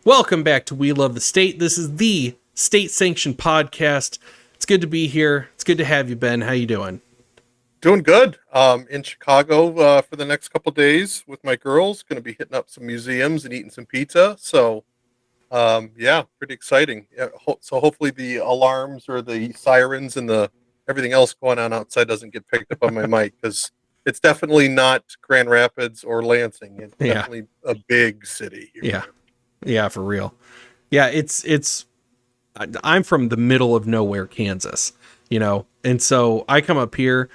Welcome back to We Love the State. This is the state-sanctioned podcast. It's good to be here. It's good to have you, Ben. How you doing? Doing good. In Chicago for the next couple days with my girls. Going to be hitting up some museums and eating some pizza. So, yeah, pretty exciting. Yeah, so hopefully the alarms or the sirens and the everything else going on outside doesn't get picked up on my mic, because it's definitely not Grand Rapids or Lansing. It's Yeah. definitely a big city here. Yeah. Yeah, for real. Yeah, I'm from the middle of nowhere, Kansas, and so I come up here,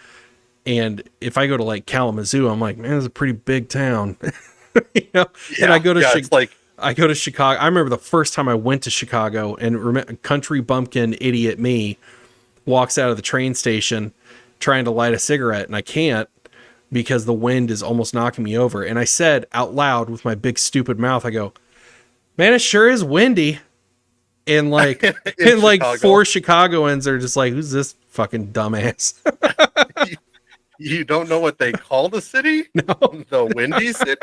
and if I go to like Kalamazoo, I'm like, man, it's a pretty big town, Yeah, and I go to it's like, I go to Chicago. I remember the first time I went to Chicago, and country bumpkin idiot me walks out of the train station trying to light a cigarette, and I can't because the wind is almost knocking me over. And I said out loud with my big stupid mouth, I go, man, it sure is windy. And like, and like Chicago. 4 Chicagoans are just like, who's this fucking dumbass? You don't know what they call the city? No. The Windy City.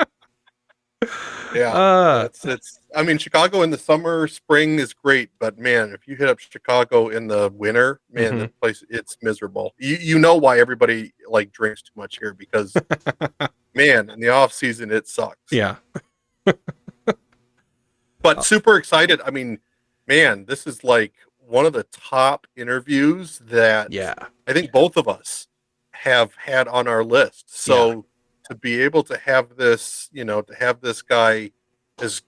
Uh, It's. I mean, Chicago in the summer, spring is great, but man, if you hit up Chicago in the winter, man, the place, it's miserable. You know why everybody like drinks too much here, because man, in the off season it sucks. Yeah. But super excited. I mean, man, this is like one of the top interviews that Yeah. I think both of us have had on our list. So to be able to have this, to have this guy as,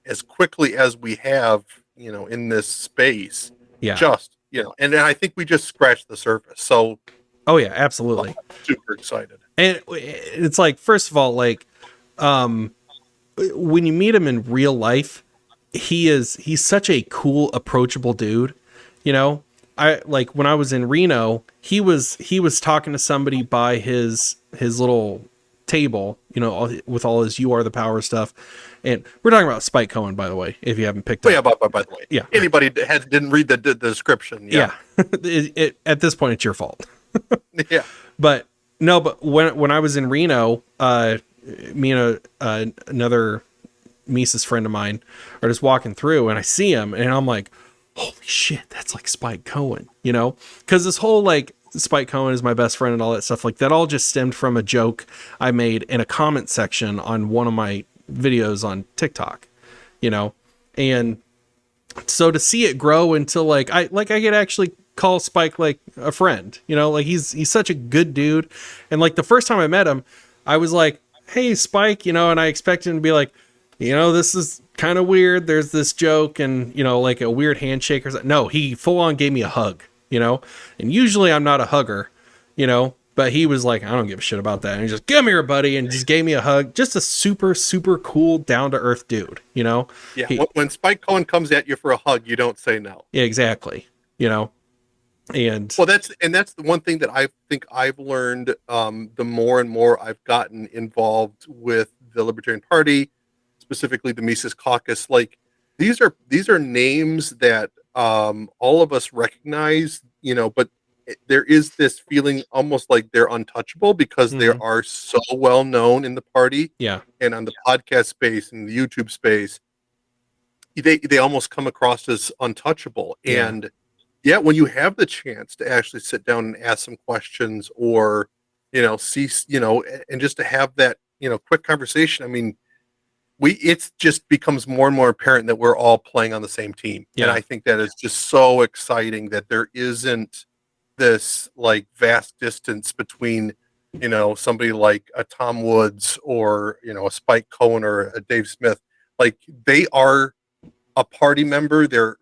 as quickly as we have, in this space, Yeah. just, and I think we just scratched the surface. So, Oh yeah, absolutely. super excited. And it's like, first of all, like, when you meet him in real life, he's such a cool, approachable dude. I like when I was in Reno, he was talking to somebody by his little table, with all his "You Are the Power" stuff. And we're talking about Spike Cohen, by the way, if you haven't picked up. Yeah, by the way, Yeah. Anybody that didn't read the description, Yeah. At this point, it's your fault. Yeah. But no, but when I was in Reno, me and another Mises friend of mine are just walking through, and I see him, and I'm like, holy shit, that's like Spike Cohen, because this whole like Spike Cohen is my best friend and all that stuff, like that all just stemmed from a joke I made in a comment section on one of my videos on TikTok, and so to see it grow until like I could actually call Spike like a friend, like he's such a good dude. And like the first time I met him, I was like, hey Spike, and I expected him to be like, this is kind of weird, there's this joke, and like a weird handshake or something. No, he full on gave me a hug, and usually I'm not a hugger, but he was like, I don't give a shit about that, and he just, come here buddy, and just gave me a hug. Just a super super cool, down to earth dude. Yeah, when Spike Cohen comes at you for a hug, you don't say no. Yeah, exactly. And well, that's the one thing that I think I've learned, the more and more I've gotten involved with the Libertarian Party, specifically the Mises Caucus. Like these are names that all of us recognize, but there is this feeling almost like they're untouchable because they are so well known in the party, and on the podcast space and the YouTube space, they almost come across as untouchable. And yeah, when you have the chance to actually sit down and ask some questions, or see, and just to have that quick conversation, I mean, it just becomes more and more apparent that we're all playing on the same team. And I think that is just so exciting that there isn't this like vast distance between somebody like a Tom Woods or a Spike Cohen or a Dave Smith. Like they are a party member. They're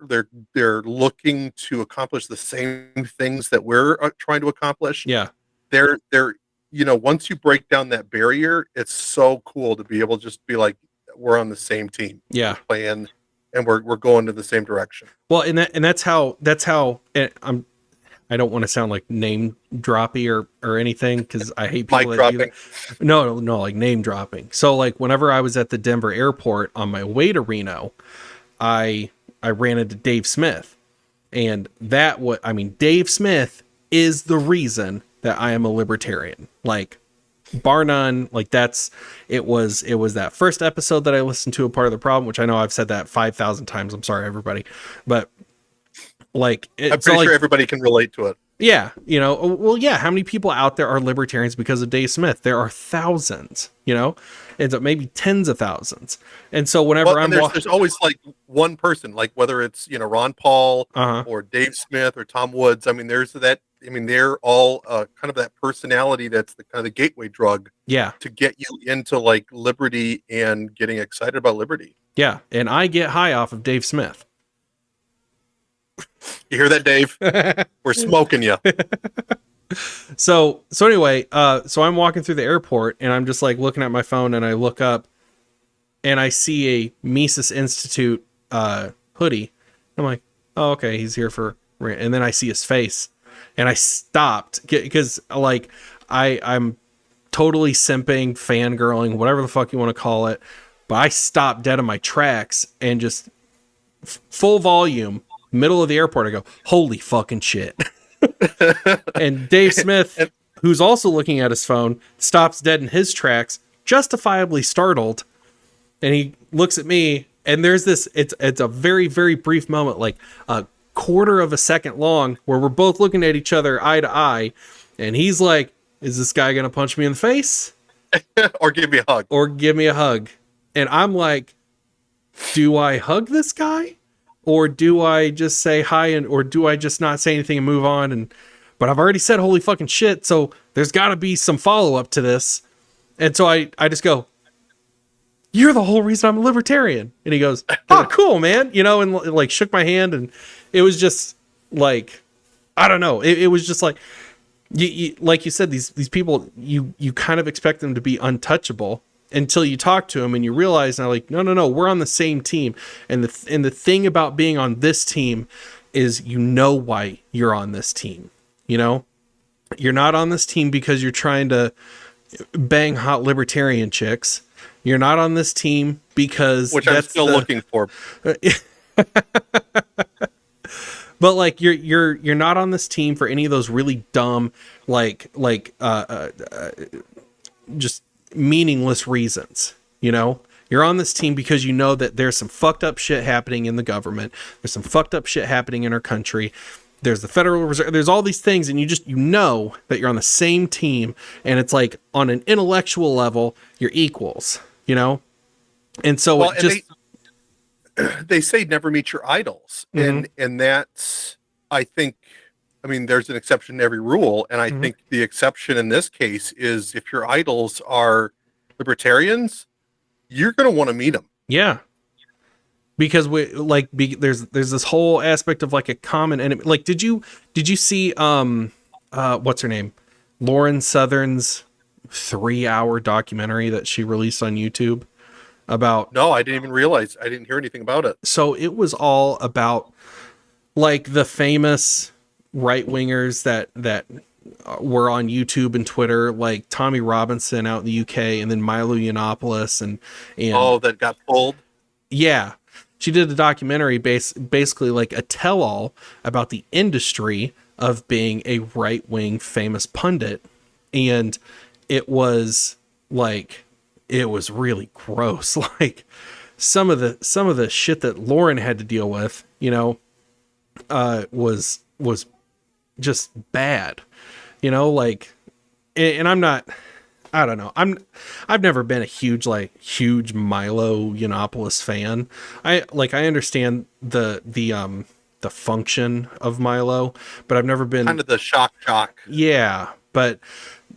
looking to accomplish the same things that we're trying to accomplish. They're once you break down that barrier, it's so cool to be able to just be like, we're on the same team. We're playing, and we're going to the same direction. Well, and that's how I don't want to sound like name droppy or anything, because I hate people that do that. No, like name dropping. So like whenever I was at the Denver airport on my way to Reno, I ran into Dave Smith, and Dave Smith is the reason that I am a libertarian. Like bar none. Like it was that first episode that I listened to, a part of the problem, which I know I've said that 5,000 times. I'm sorry, everybody. But like, I'm it's pretty not sure like, everybody can relate to it. yeah, you know, well, yeah, how many people out there are libertarians because of Dave Smith? There are thousands, you know, it's maybe tens of thousands. And so Well, whenever and there's always like one person, like whether it's, you know, Ron Paul uh-huh, or Dave Smith or Tom Woods. I mean, there's that. I mean, they're all kind of that personality that's the kind of the gateway drug yeah, to get you into like liberty and getting excited about liberty. yeah. And I get high off of Dave Smith. You hear that, Dave? We're smoking you. So anyway, so I'm walking through the airport and I'm just like looking at my phone and I look up and I see a Mises Institute hoodie. I'm like, oh, okay, he's here for, and then I see his face and I stopped because like I'm totally simping, fangirling, whatever the fuck you want to call it. But I stopped dead in my tracks and just full volume, middle of the airport. I go, holy fucking shit. And Dave Smith, who's also looking at his phone, stops dead in his tracks, justifiably startled. And he looks at me, and there's this, it's a very, very brief moment, like a quarter of a second long, where we're both looking at each other eye to eye. And he's like, is this guy going to punch me in the face? Or give me a hug. Or give me a hug? And I'm like, do I hug this guy? Or do I just say hi, or do I just not say anything and move on? But I've already said holy fucking shit, so there's got to be some follow-up to this. And so I just go, you're the whole reason I'm a libertarian. And he goes, oh, cool, man. You know, and like shook my hand, and it was just like, I don't know. It was just like, you like you said, these people, you kind of expect them to be untouchable until you talk to them and you realize now, like, no, we're on the same team. And the thing about being on this team is, you know, why you're on this team. You know, you're not on this team because you're trying to bang hot libertarian chicks. You're not on this team because, which I'm still looking for. But like, you're not on this team for any of those really dumb, just meaningless reasons. You know, you're on this team because you know that there's some fucked up shit happening in the government. There's some fucked up shit happening in our country. There's the Federal Reserve. There's all these things, and you know that you're on the same team. And it's like, on an intellectual level, you're equals. You know, and so Well, it just. They say never meet your idols, and that's, I think, I mean, there's an exception to every rule, and I think the exception in this case is, if your idols are libertarians, you're going to want to meet them. Yeah, because there's this whole aspect of like a common enemy. Like, did you see what's her name, Lauren Southern's 3-hour documentary that she released on YouTube about? No, I didn't even realize. I didn't hear anything about it. So it was all about like the famous right wingers that were on YouTube and Twitter, like Tommy Robinson out in the UK, and then Milo Yiannopoulos, and that got pulled. Yeah, she did a documentary basically like a tell-all about the industry of being a right-wing famous pundit, and it was like, it was really gross. Like some of the shit that Lauren had to deal with, you know, was just bad, you know, like, and I don't know. I've never been a huge Milo Yiannopoulos fan. I understand the function of Milo, but I've never been kind of the shock. Yeah, but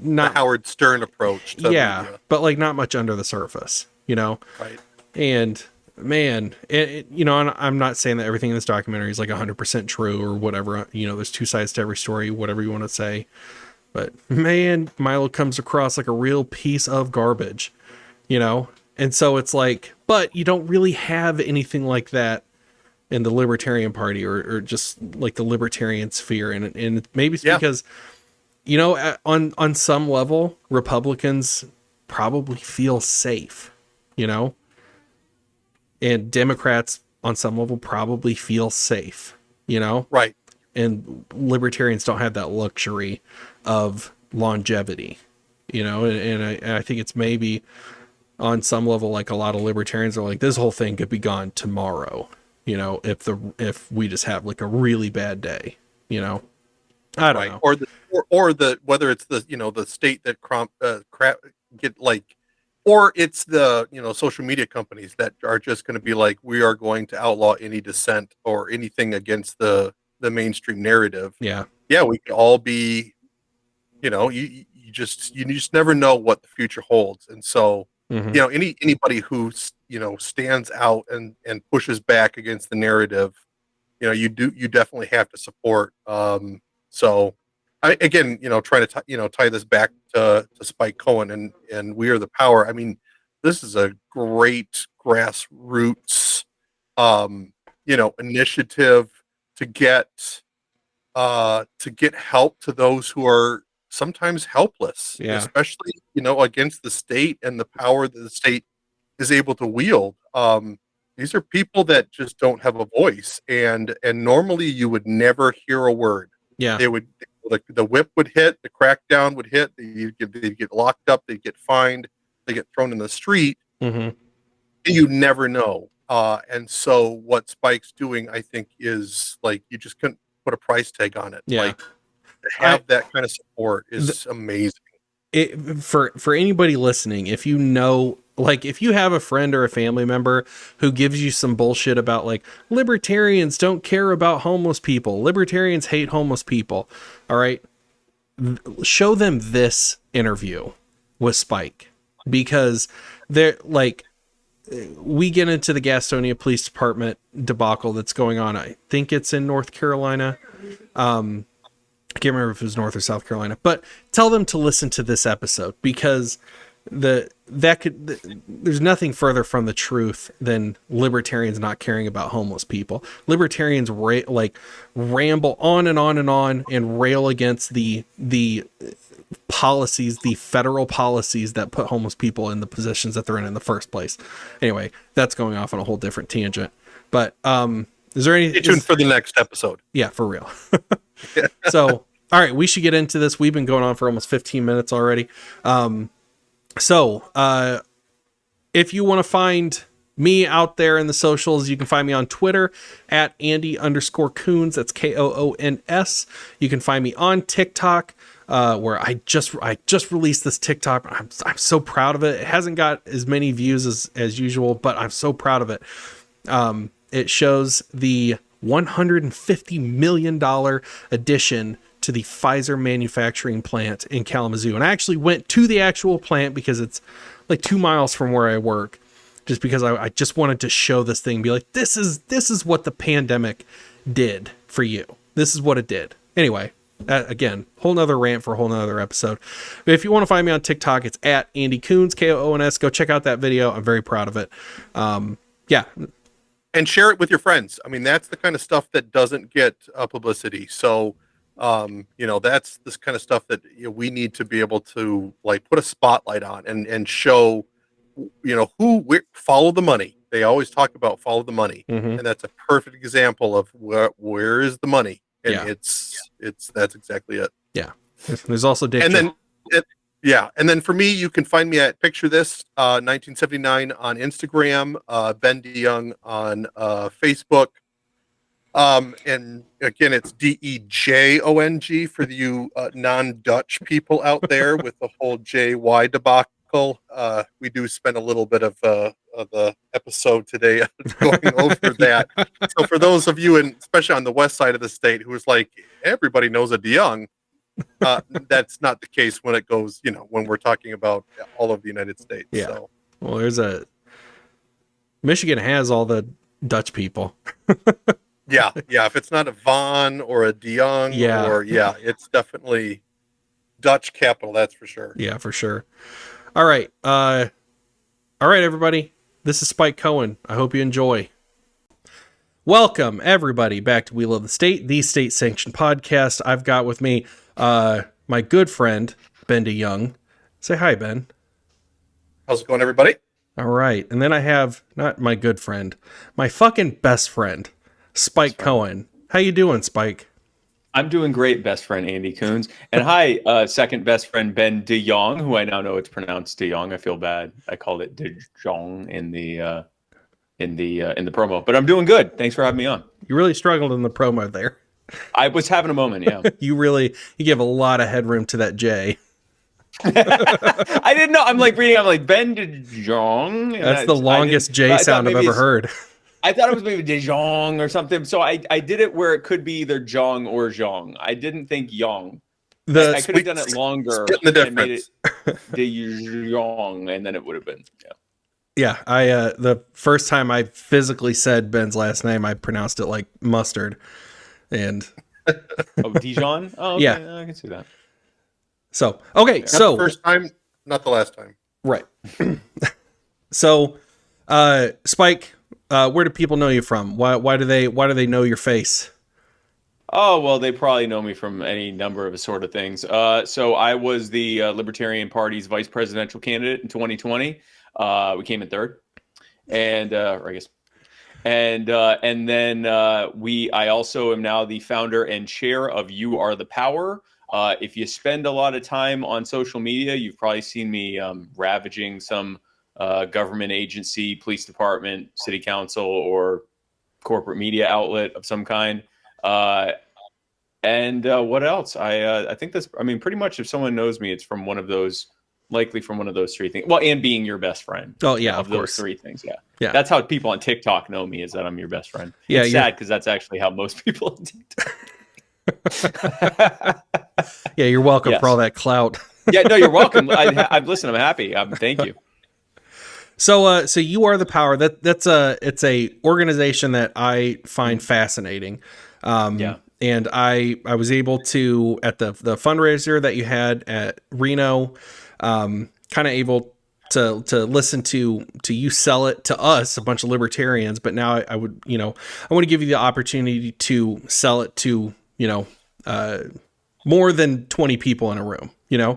not the Howard Stern approach to media. But like not much under the surface, you know? Right. And man, you know, and I'm not saying that everything in this documentary is like 100% true or whatever, you know, there's two sides to every story, whatever you want to say. But man, Milo comes across like a real piece of garbage, you know? And so it's like, but you don't really have anything like that in the Libertarian Party or just like the libertarian sphere. And maybe it's because, you know, on some level, Republicans probably feel safe, you know? And Democrats on some level probably feel safe, you know? Right. And libertarians don't have that luxury of longevity, and I think it's maybe on some level, like a lot of libertarians are like, this whole thing could be gone tomorrow, if we just have like a really bad day, I don't Right. know. Or the whether it's the the state that get like, or it's the social media companies that are just going to be like, we are going to outlaw any dissent or anything against the mainstream narrative. Yeah. Yeah, we could all be, you just never know what the future holds. And so Hmm. anybody who stands out and pushes back against the narrative, you definitely have to support. So I again, trying to tie this back to Spike Cohen and We Are the Power. I mean, this is a great grassroots initiative to get help to those who are sometimes helpless, Yeah. especially against the state and the power that the state is able to wield. These are people that just don't have a voice, and normally you would never hear a word. Yeah. They would the whip would hit, the crackdown would hit, they'd get locked up, they'd get fined, they get thrown in the street, Hmm. and you never know. And so what Spike's doing, I think, is like you just couldn't put a price tag on it. Yeah. Like to I have that kind of support th- is amazing. for anybody listening, if you know, like, if you have a friend or a family member who gives you some bullshit about like libertarians don't care about homeless people, libertarians hate homeless people, all right, show them this interview with Spike, because they're like, we get into the Gastonia Police Department debacle that's going on. I think it's in North Carolina. I can't remember if it was North or South Carolina, but tell them to listen to this episode, because there's nothing further from the truth than libertarians not caring about homeless people. Libertarians ramble on and on and on and rail against the policies, the federal policies that put homeless people in the positions that they're in the first place. Anyway, that's going off on a whole different tangent. But is there any? Stay tuned for the next episode. Yeah, for real. So, all right, we should get into this. We've been going on for almost 15 minutes already. So, if you want to find me out there in the socials, you can find me on Twitter at Andy_Coons. That's Koons. You can find me on TikTok, where I just released this TikTok. I'm so proud of it. It hasn't got as many views as usual, but I'm so proud of it. It shows the $150 million addition to the Pfizer manufacturing plant in Kalamazoo. And I actually went to the actual plant because it's like 2 miles from where I work, just because I just wanted to show this thing, be like, this is what the pandemic did for you. This is what it did. Anyway, again, whole nother rant for a whole nother episode. But if you want to find me on TikTok, it's at Andy Coons, Koons. Go check out that video. I'm very proud of it. Yeah. And share it with your friends. I mean, that's the kind of stuff that doesn't get publicity. So, that's this kind of stuff that we need to be able to like put a spotlight on and show, follow the money. They always talk about follow the money, Mm-hmm. and that's a perfect example of where is the money, and Yeah. that's exactly it. Yeah. There's also Dick. And then and then for me, you can find me at Picture This 1979 on Instagram, Ben DeJong on Facebook. And again, it's DEJONG for you non-Dutch people out there with the whole JY debacle. We do spend a little bit of the episode today going over that. So for those of you, and especially on the west side of the state, who is like, everybody knows a DeJong, that's not the case when it goes, when we're talking about all of the United States. Yeah. So. Well, Michigan has all the Dutch people. Yeah. If it's not a Von or a DeJong, it's definitely Dutch capital. That's for sure. Yeah, for sure. All right. Everybody. This is Spike Cohen. I hope you enjoy. Welcome, everybody, back to Wheel of the State, the state-sanctioned podcast. I've got with me my good friend, Ben DeJong. Say hi, Ben. How's it going, everybody? All right. And then I have, not my good friend, my fucking best friend, Spike Cohen. How you doing, Spike? I'm doing great, best friend Andy Coons. And hi, second best friend Ben DeJong, who I now know it's pronounced DeJong. I feel bad. I called it DeJong in the promo, but I'm doing good. Thanks for having me on. You really struggled in the promo there. I was having a moment, yeah. You give a lot of headroom to that J. I didn't know. I'm like reading. I'm like Ben DeJong. And That's the longest J sound I've ever heard. I thought it was maybe DeJong or something. So I did it where it could be either Jong or Zhong. I didn't think Yong. I could have done it longer the and made it DeJong, and then it would have been, yeah. Yeah, I the first time I physically said Ben's last name, I pronounced it like mustard. And oh, Dijon? Oh, okay. Yeah. I can see that. So, okay, Not so the first time, not the last time. right. So, Spike, where do people know you from? Why do they know your face? Oh, well, they probably know me from any number of sort of things. So I was the Libertarian Party's vice presidential candidate in 2020. We came in third, and or I guess, and then I also am now the founder and chair of You Are the Power. If you spend a lot of time on social media, you've probably seen me ravaging some government agency, police department, city council, or corporate media outlet of some kind. And what else? I think that's, I mean, pretty much if someone knows me, it's from one of those, likely from one of those three things. Well, and being your best friend. Oh yeah, of of those course. three things. Yeah. Yeah. That's how people on TikTok know me, is that I'm your best friend. Yeah, It's sad because that's actually how most people on TikTok. Yeah, you're welcome Yes. for all that clout. Yeah, no, you're welcome. Listen, I'm happy. Thank you. So, so You Are the Power. It's a organization that I find fascinating. Yeah. And I was able to, at the fundraiser that you had at Reno, kind of able to listen to you sell it to us, a bunch of libertarians. But now I would, I want to give you the opportunity to sell it to, more than 20 people in a room,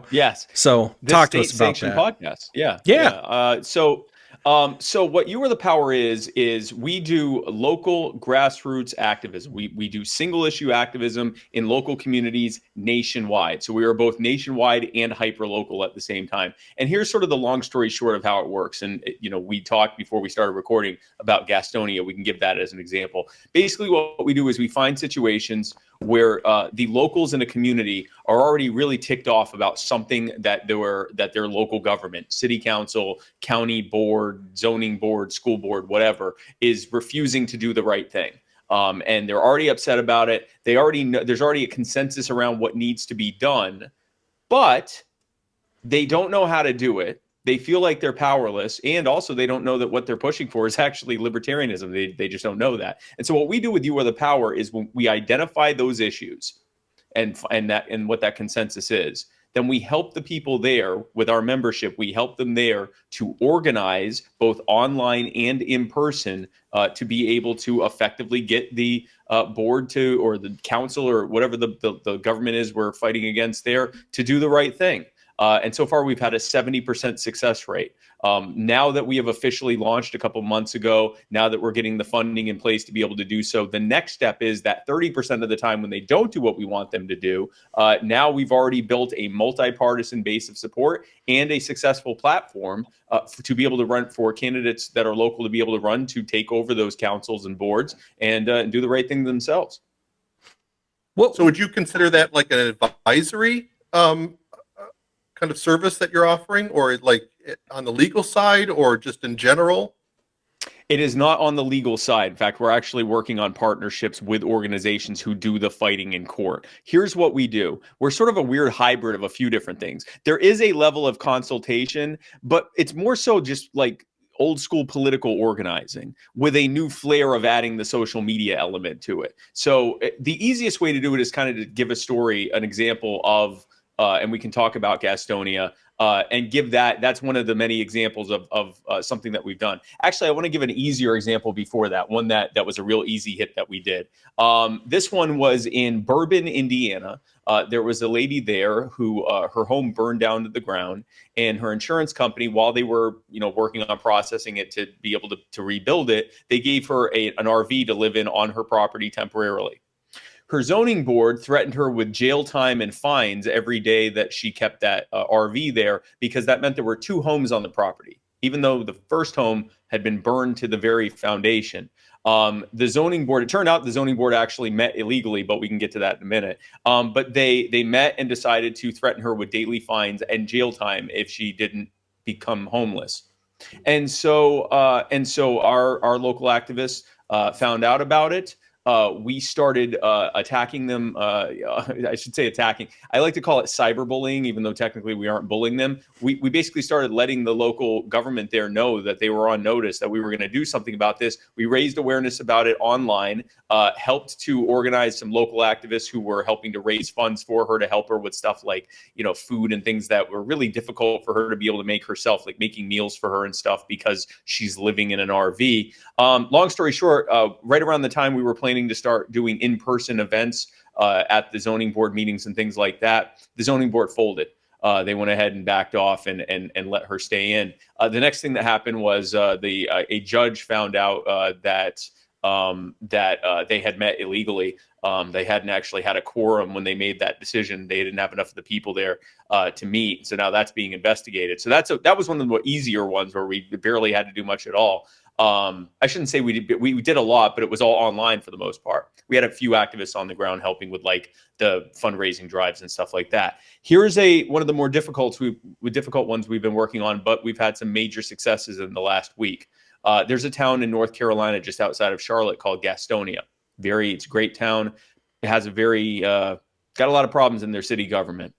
Yes. So This talk to us about state-sanctioned that. podcast. Yeah. Yeah. So what You Are the Power is we do local grassroots activism. We do single issue activism in local communities nationwide. So we are both nationwide and hyper local at the same time. And here's sort of the long story short of how it works. And we talked before we started recording about Gastonia. We can give that as an example. Basically, what we do is we find situations where the locals in a community are already really ticked off about something that their local government, city council, county board, zoning board, school board, whatever, is refusing to do the right thing. And they're already upset about it. They already know there's already a consensus around what needs to be done, but they don't know how to do it. They feel like they're powerless, and also they don't know that what they're pushing for is actually libertarianism. They just don't know that. And so what we do with You Are the Power is when we identify those issues and what that consensus is, then we help the people there with our membership. We help them there to organize both online and in person to be able to effectively get the board to, or the council, or whatever the government is we're fighting against there, to do the right thing. And so far, we've had a 70% success rate. Now that we have officially launched a couple months ago, now that we're getting the funding in place to be able to do so, the next step is that 30% of the time when they don't do what we want them to do, now we've already built a multi-partisan base of support and a successful platform to be able to run for candidates that are local, to be able to run to take over those councils and boards and do the right thing themselves. Well, so would you consider that like an advisory kind of service that you're offering, or like on the legal side, or just in general? It is not on the legal side. In fact, we're actually working on partnerships with organizations who do the fighting in court. Here's what we do. We're sort of a weird hybrid of a few different things. There is a level of consultation, but it's more so just like old school political organizing with a new flair of adding the social media element to it. So the easiest way to do it is kind of to give a story, an example of, and we can talk about Gastonia, and give that's one of the many examples of something that we've done. Actually, I want to give an easier example before that, one that was a real easy hit that we did. This one was in Bourbon, Indiana. There was a lady there who her home burned down to the ground, and her insurance company, while they were working on processing it to be able to rebuild it, they gave her an RV to live in on her property temporarily. Her zoning board threatened her with jail time and fines every day that she kept that RV there, because that meant there were 2 homes on the property, even though the first home had been burned to the very foundation. The zoning board, it turned out the zoning board actually met illegally, but we can get to that in a minute. But they met and decided to threaten her with daily fines and jail time if she didn't become homeless. And so our local activists found out about it. We started attacking them. I should say attacking. I like to call it cyberbullying, even though technically we aren't bullying them. We basically started letting the local government there know that they were on notice, that we were going to do something about this. We raised awareness about it online, helped to organize some local activists who were helping to raise funds for her to help her with stuff like, food and things that were really difficult for her to be able to make herself, like making meals for her and stuff, because she's living in an RV. Long story short, right around the time we were planning to start doing in-person events at the zoning board meetings and things like that, the zoning board folded. They went ahead and backed off and let her stay in. The next thing that happened was a judge found out that they had met illegally. They hadn't actually had a quorum when they made that decision. They didn't have enough of the people there to meet. So now that's being investigated. So that was one of the more easier ones where we barely had to do much at all. I shouldn't say we did a lot, but it was all online for the most part. We had a few activists on the ground helping with like the fundraising drives and stuff like that. Here's one of the more difficult ones we've been working on, but we've had some major successes in the last week. There's a town in North Carolina just outside of Charlotte called Gastonia. It's a great town. It has got a lot of problems in their city government.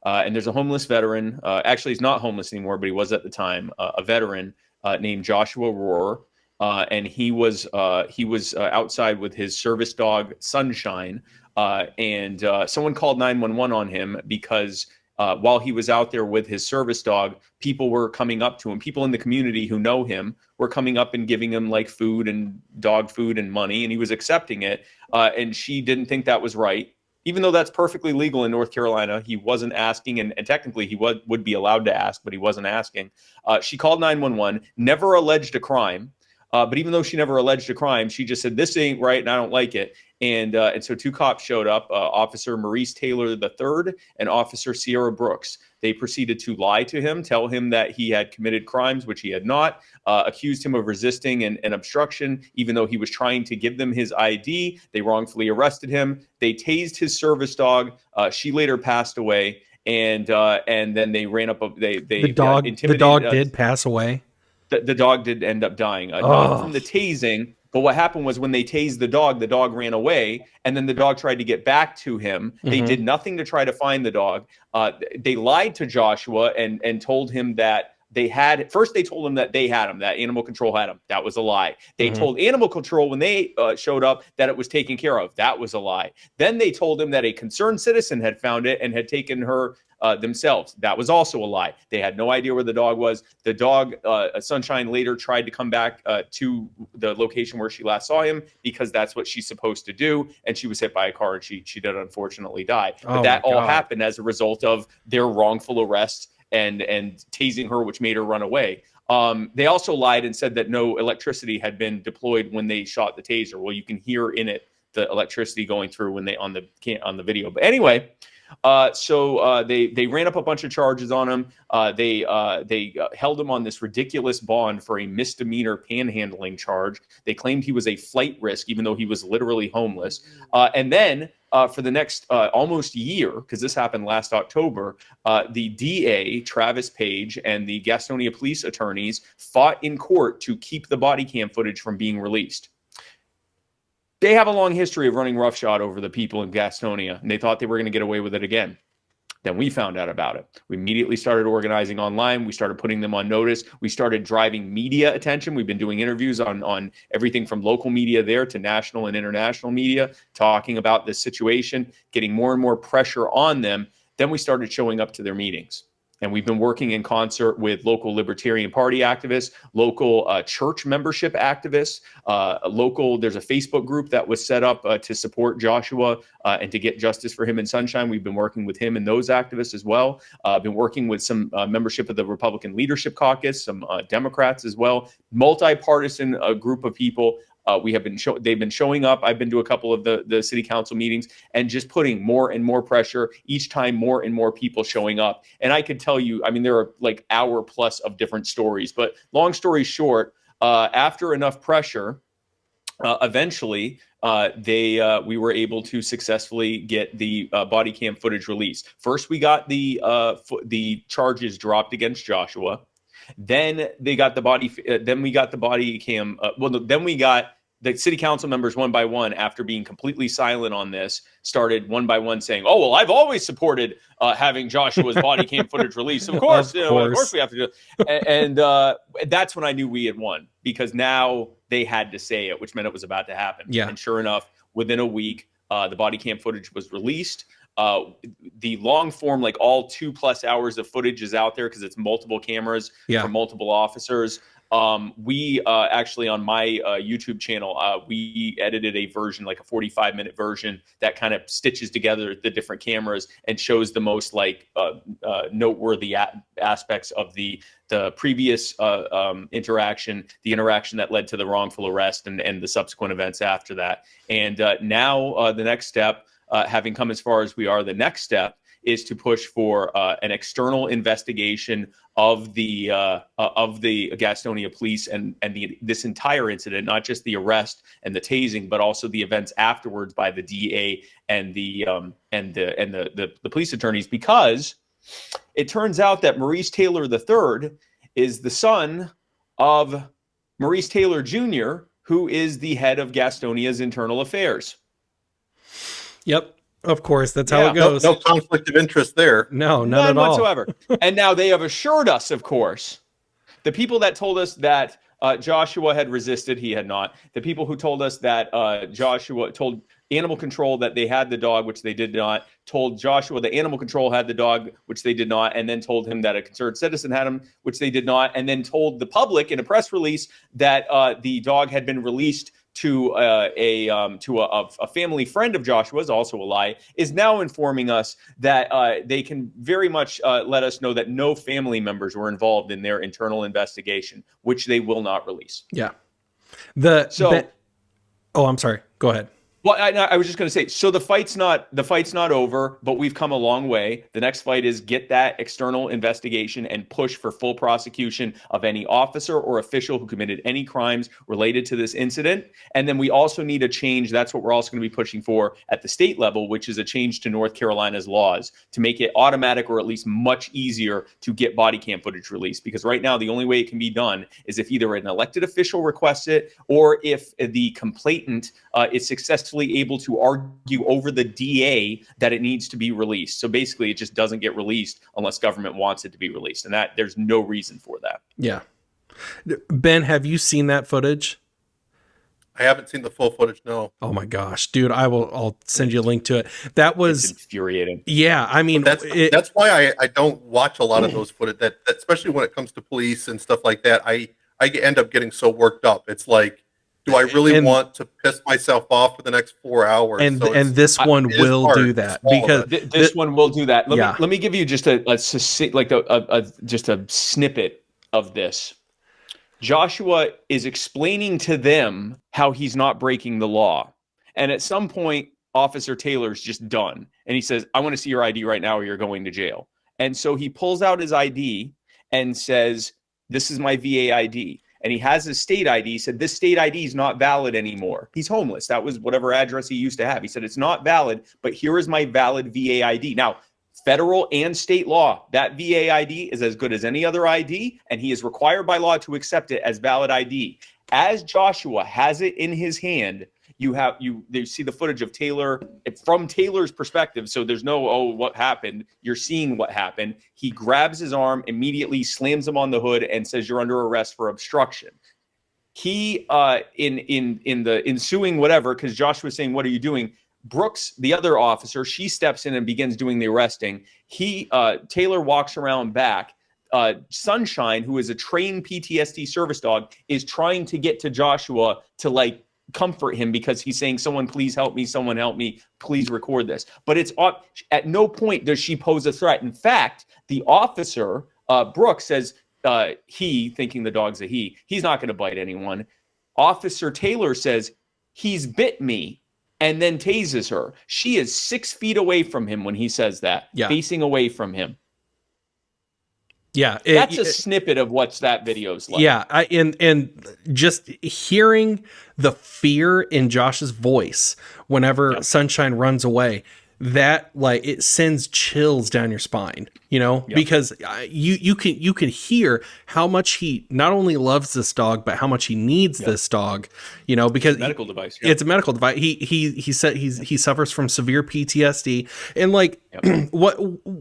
And there's a homeless veteran. Actually, he's not homeless anymore, but he was at the time, a veteran named Joshua Rohr. And he was outside with his service dog, Sunshine. And someone called 911 on him because while he was out there with his service dog, people were coming up to him. People in the community who know him were coming up and giving him like food and dog food and money, and he was accepting it. And she didn't think that was right. Even though that's perfectly legal in North Carolina, he wasn't asking, and technically he would be allowed to ask, but he wasn't asking. She called 911, never alleged a crime. But even though she never alleged a crime, she just said, this ain't right and I don't like it. And so 2 cops showed up, Officer Maurice Taylor III and Officer Sierra Brooks. They proceeded to lie to him, tell him that he had committed crimes, which he had not, accused him of resisting and obstruction, even though he was trying to give them his ID. They wrongfully arrested him. They tased his service dog. She later passed away. And then they ran up. The dog did pass away. The dog did end up dying, not from the tasing. But what happened was when they tased the dog ran away, and then the dog tried to get back to him. Mm-hmm. They did nothing to try to find the dog. They lied to Joshua and told him that they told him that they had him, that animal control had him. That was a lie. They told animal control when they showed up that it was taken care of. That was a lie. Then they told him that a concerned citizen had found it and had taken her themselves. That was also a lie. They had no idea where the dog was. The dog, Sunshine, later tried to come back to the location where she last saw him because that's what she's supposed to do. And she was hit by a car and she did unfortunately die. But that all happened as a result of their wrongful arrest and tasing her, which made her run away. They also lied and said that no electricity had been deployed when they shot the taser. Well, you can hear in it the electricity going through when they on the video. But anyway, so they ran up a bunch of charges on him. They held him on this ridiculous bond for a misdemeanor panhandling charge. They claimed he was a flight risk, even though he was literally homeless. And then for the next almost year, because this happened last October, the DA, Travis Page, and the Gastonia police attorneys fought in court to keep the body cam footage from being released. They have a long history of running roughshod over the people in Gastonia, and they thought they were going to get away with it again. Then we found out about it. We immediately started organizing online. We started putting them on notice. We started driving media attention. We've been doing interviews on everything from local media there to national and international media, talking about this situation, getting more and more pressure on them. Then we started showing up to their meetings. And we've been working in concert with local Libertarian Party activists, local church membership activists, there's a Facebook group that was set up to support Joshua and to get justice for him and Sunshine. We've been working with him and those activists as well. Been working with some membership of the Republican Leadership Caucus, some Democrats as well, multi-partisan group of people. They've been showing up. I've been to a couple of the city council meetings and just putting more and more pressure each time, more and more people showing up. And I could tell you, I mean, there are like hour plus of different stories, but long story short, after enough pressure, eventually we were able to successfully get the body cam footage released. First, we got the charges dropped against Joshua. Then they got the body. Then we got the body cam. Then we got the city council members one by one, after being completely silent on this, started one by one saying, "Oh well, I've always supported having Joshua's body cam footage released. Of course, of course we have to do it." And that's when I knew we had won, because now they had to say it, which meant it was about to happen. Yeah. And sure enough, within a week, the body cam footage was released. The long form, like all 2+ hours of footage, is out there because it's multiple cameras from multiple officers. We actually, on my YouTube channel, we edited a version, like a 45-minute version, that kind of stitches together the different cameras and shows the most noteworthy aspects of the previous interaction, the interaction that led to the wrongful arrest, and the subsequent events after that. And now the next step, having come as far as we are, the next step is to push for an external investigation of the Gastonia police and this entire incident, not just the arrest and the tasing, but also the events afterwards by the DA and the police attorneys, because it turns out that Maurice Taylor III is the son of Maurice Taylor Jr., who is the head of Gastonia's internal affairs. Yep. Of course, that's how it goes. No conflict of interest there. No, none at all. Whatsoever. And now they have assured us, of course, the people that told us that Joshua had resisted, he had not. The people who told us that Joshua told animal control that they had the dog, which they did not, told Joshua the animal control had the dog, which they did not, and then told him that a concerned citizen had him, which they did not, and then told the public in a press release that the dog had been released to a family friend of Joshua's, also a lie, is now informing us that they can very much let us know that no family members were involved in their internal investigation, which they will not release. Yeah. I'm sorry. Go ahead. Well, I was just going to say, so the fight's not over, but we've come a long way. The next fight is get that external investigation and push for full prosecution of any officer or official who committed any crimes related to this incident. And then we also need a change. That's what we're also going to be pushing for at the state level, which is a change to North Carolina's laws to make it automatic, or at least much easier, to get body cam footage released. Because right now, the only way it can be done is if either an elected official requests it, or if the complainant is successfully able to argue over the DA that it needs to be released. So basically, it just doesn't get released unless government wants it to be released, and that there's no reason for that. Yeah. Ben, have you seen that footage? I haven't seen the full footage. No. Oh my gosh, dude! I'll send you a link to it. That was it's infuriating. Yeah, I mean, that's why I don't watch a lot of those footage. That especially when it comes to police and stuff like that. I end up getting so worked up. It's like, do I really want to piss myself off for the next 4 hours? And this one will do that, because this one will do that. Let me give you just a snippet of this. Joshua is explaining to them how he's not breaking the law, and at some point, Officer Taylor's just done, and he says, "I want to see your ID right now, or you're going to jail." And so he pulls out his ID and says, "This is my VA ID." And he has his state ID. He said, "This state ID is not valid anymore." He's homeless. That was whatever address he used to have. He said, "It's not valid, but here is my valid VA ID." Now, federal and state law, that VA ID is as good as any other ID, and he is required by law to accept it as valid ID. As Joshua has it in his hand, you see the footage of Taylor from Taylor's perspective. So there's no, oh, what happened? You're seeing what happened. He grabs his arm, immediately slams him on the hood, and says, "You're under arrest for obstruction." He, in the ensuing whatever, because Joshua's saying, "What are you doing?" Brooks, the other officer, she steps in and begins doing the arresting. Taylor walks around back. Sunshine, who is a trained PTSD service dog, is trying to get to Joshua to comfort him, because he's saying, "Someone please help me, someone help me, please record this." But at no point does she pose a threat. In fact, the officer, Brooks, says, he, thinking the dog's a he's not going to bite anyone. Officer Taylor says, "He's bit me," and then tases her. She is 6 feet away from him when he says that, Yeah. facing away from him. Yeah, That's a snippet of what that video's like. Yeah, and just hearing the fear in Josh's voice whenever Sunshine runs away, that like it sends chills down your spine, because you can hear how much he not only loves this dog but how much he needs this dog, because it's a medical device. It's a medical device. He said he suffers from severe PTSD, and like what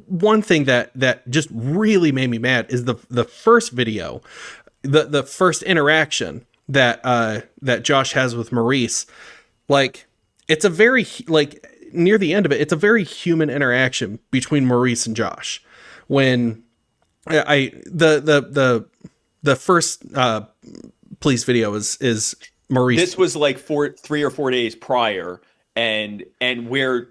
one thing that just really made me mad is the first video, the first interaction that Josh has with Maurice. Like, it's a very like near the end of it, it's a very human interaction between Maurice and Josh. When the first police video is Maurice. This was like 3 or 4 days prior, and where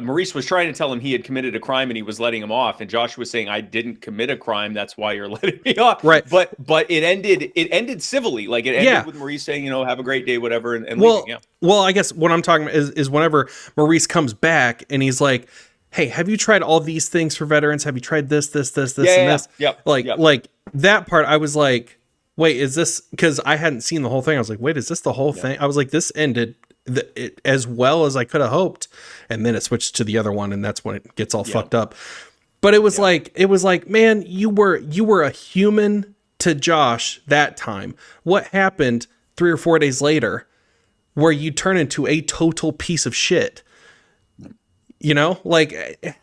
Maurice was trying to tell him he had committed a crime and he was letting him off, and Josh was saying, "I didn't commit a crime. That's why you're letting me off." Right. But it ended civilly. Like, it ended with Maurice saying, "Have a great day," whatever, and leaving. Yeah. Well, I guess what I'm talking about is whenever Maurice comes back and he's like, "Hey, have you tried all these things for veterans? Have you tried this, and this?" Yep. Like that part, I was like, wait, is this, because I hadn't seen the whole thing. I was like, wait, is this the whole thing? I was like, this ended as well as I could have hoped, and then it switched to the other one, and that's when it gets all fucked up. But it was like, man, you were a human to Josh that time. What happened 3 or 4 days later where you turn into a total piece of shit? Like,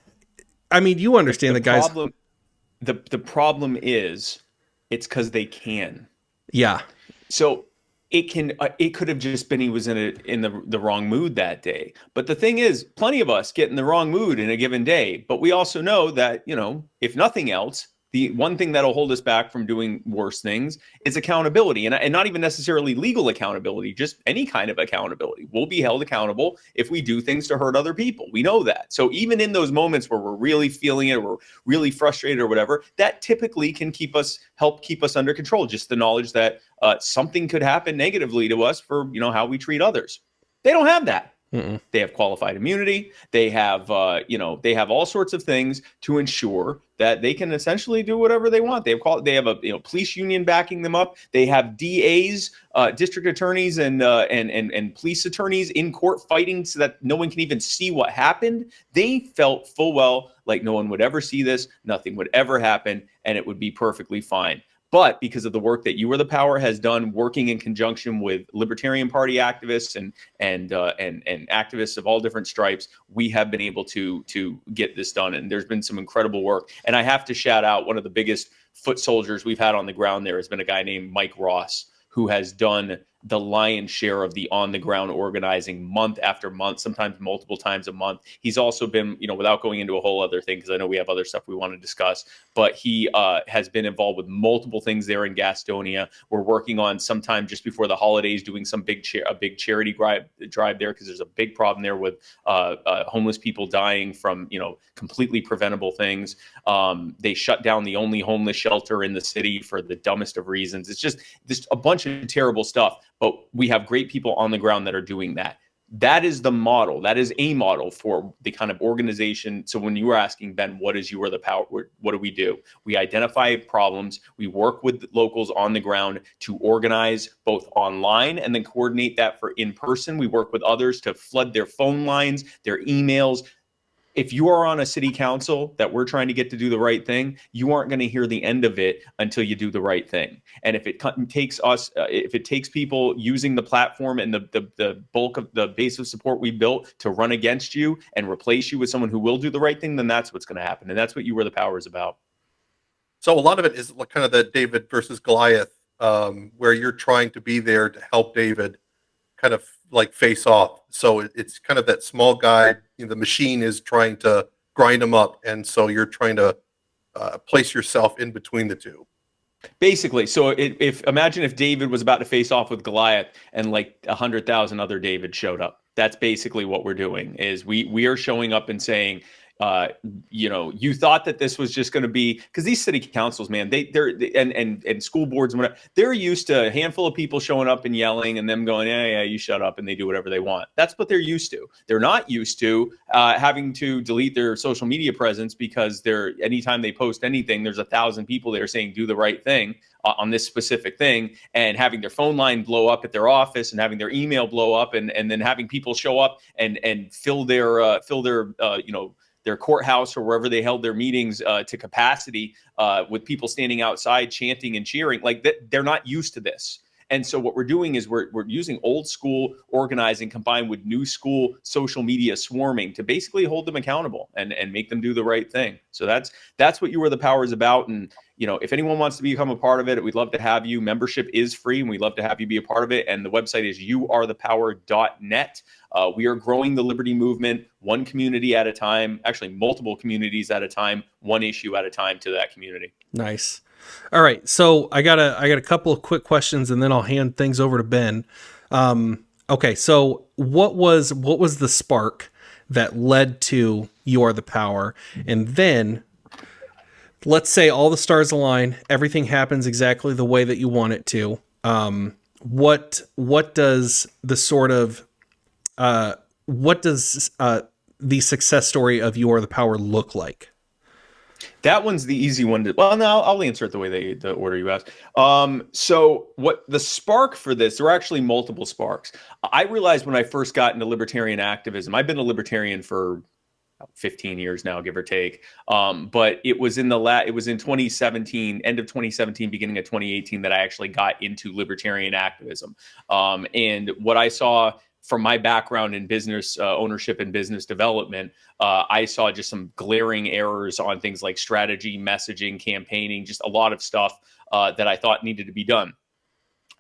I mean, you understand the guys. The problem is, it's because they can. Yeah. So it could have just been he was in the wrong mood that day. But the thing is, plenty of us get in the wrong mood in a given day. But we also know that, if nothing else, the one thing that'll hold us back from doing worse things is accountability, and not even necessarily legal accountability, just any kind of accountability. We'll be held accountable if we do things to hurt other people. We know that. So even in those moments where we're really feeling it, or we're really frustrated or whatever, that typically can help keep us under control. Just the knowledge that something could happen negatively to us for how we treat others. They don't have that. Mm-mm. They have qualified immunity. They have, they have all sorts of things to ensure that they can essentially do whatever they want. They have a police union backing them up. They have DAs, district attorneys, and police attorneys in court fighting so that no one can even see what happened. They felt full well like no one would ever see this, nothing would ever happen, and it would be perfectly fine. But because of the work that You Are the Power has done, working in conjunction with Libertarian Party activists and activists of all different stripes, we have been able to get this done. And there's been some incredible work. And I have to shout out one of the biggest foot soldiers we've had on the ground there has been a guy named Mike Ross, who has done the lion's share of the on-the-ground organizing month after month, sometimes multiple times a month. He's also been, without going into a whole other thing, because I know we have other stuff we want to discuss, but he has been involved with multiple things there in Gastonia. We're working on sometime just before the holidays doing some big charity drive there, because there's a big problem there with homeless people dying from, completely preventable things. They shut down the only homeless shelter in the city for the dumbest of reasons. It's just a bunch of terrible stuff. But we have great people on the ground that are doing that. That is the model. That is a model for the kind of organization. So when you were asking, Ben, what is You Are the Power? What do? We identify problems. We work with locals on the ground to organize both online and then coordinate that for in person. We work with others to flood their phone lines, their emails. If you are on a city council that we're trying to get to do the right thing, you aren't going to hear the end of it until you do the right thing. And if it takes people using the platform and the bulk of the base of support we built to run against you and replace you with someone who will do the right thing, then that's what's going to happen. And that's what You Are the Power is about. So a lot of it is kind of the David versus Goliath, where you're trying to be there to help David kind of like face off. So it's kind of that small guy, the machine is trying to grind him up. And so you're trying to place yourself in between the two. Basically. So imagine if David was about to face off with Goliath and like 100,000 other David showed up. That's basically what we're doing. Is we are showing up and saying, you thought that this was just going to be, because these city councils, man, and school boards and whatever, they're used to a handful of people showing up and yelling and them going, yeah, you shut up, and they do whatever they want. That's what they're used to. They're not used to having to delete their social media presence because anytime they post anything, there's 1,000 people there saying do the right thing on this specific thing, and having their phone line blow up at their office and having their email blow up, and then having people show up and fill their courthouse or wherever they held their meetings to capacity with people standing outside chanting and cheering. Like they're not used to this. And so what we're doing is we're using old school organizing combined with new school social media swarming to basically hold them accountable and make them do the right thing. So that's what You Are the Power is about. And if anyone wants to become a part of it, we'd love to have you. Membership is free, and we'd love to have you be a part of it. And the website is youarethepower.net. We are growing the liberty movement one community at a time, actually multiple communities at a time, one issue at a time to that community. Nice. All right. So I got a couple of quick questions, and then I'll hand things over to Ben. Okay. So what was the spark that led to You Are the Power? And then let's say all the stars align, everything happens exactly the way that you want it to. What does the sort of the success story of You Are the Power look like? That one's the easy one to, well, no, I'll answer it the way the order you asked. So what the spark for this, there were actually multiple sparks. I realized when I first got into libertarian activism, I've been a libertarian for 15 years now, give or take. But it was in 2017, end of 2017, beginning of 2018, that I actually got into libertarian activism. And what I saw from my background in business ownership and business development, I saw just some glaring errors on things like strategy, messaging, campaigning, just a lot of stuff that I thought needed to be done.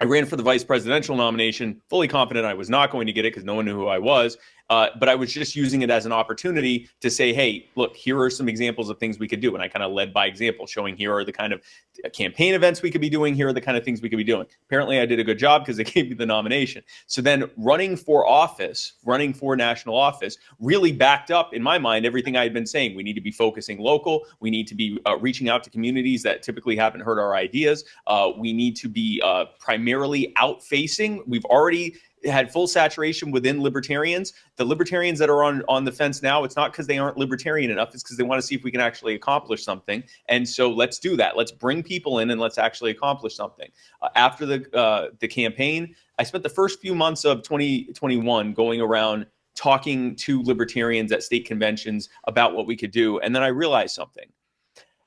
I ran for the vice presidential nomination, fully confident I was not going to get it because no one knew who I was. But I was just using it as an opportunity to say, hey, look, here are some examples of things we could do. And I kind of led by example, showing here are the kind of campaign events we could be doing. Here are the kind of things we could be doing. Apparently, I did a good job because they gave me the nomination. So then running for national office, really backed up, in my mind, everything I had been saying. We need to be focusing local. We need to be reaching out to communities that typically haven't heard our ideas. We need to be primarily out-facing. We've already had full saturation within libertarians. The libertarians that are on the fence now, it's not because they aren't libertarian enough. It's because they want to see if we can actually accomplish something. And so let's do that. Let's bring people in and let's actually accomplish something. After the campaign, I spent the first few months of 2021 going around talking to libertarians at state conventions about what we could do. And then I realized something.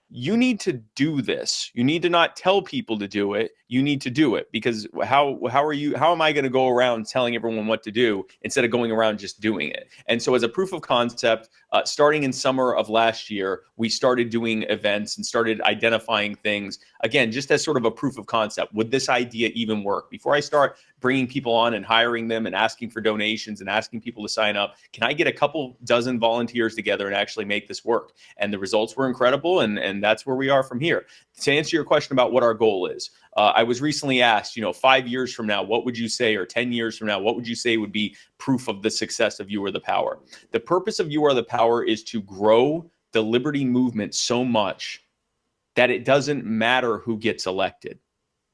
You need to do this. You need to not tell people to do it. You need to do it, because how am I going to go around telling everyone what to do instead of going around just doing it? And so as a proof of concept, starting in summer of last year, we started doing events and started identifying things, again, just as sort of a proof of concept. Would this idea even work? Before I start bringing people on and hiring them and asking for donations and asking people to sign up, can I get a couple dozen volunteers together and actually make this work? And the results were incredible, and that's where we are from here. To answer your question about what our goal is, I was recently asked, 5 years from now, what would you say, or 10 years from now, what would you say would be proof of the success of You Are the Power? The purpose of You Are the Power is to grow the liberty movement so much that it doesn't matter who gets elected.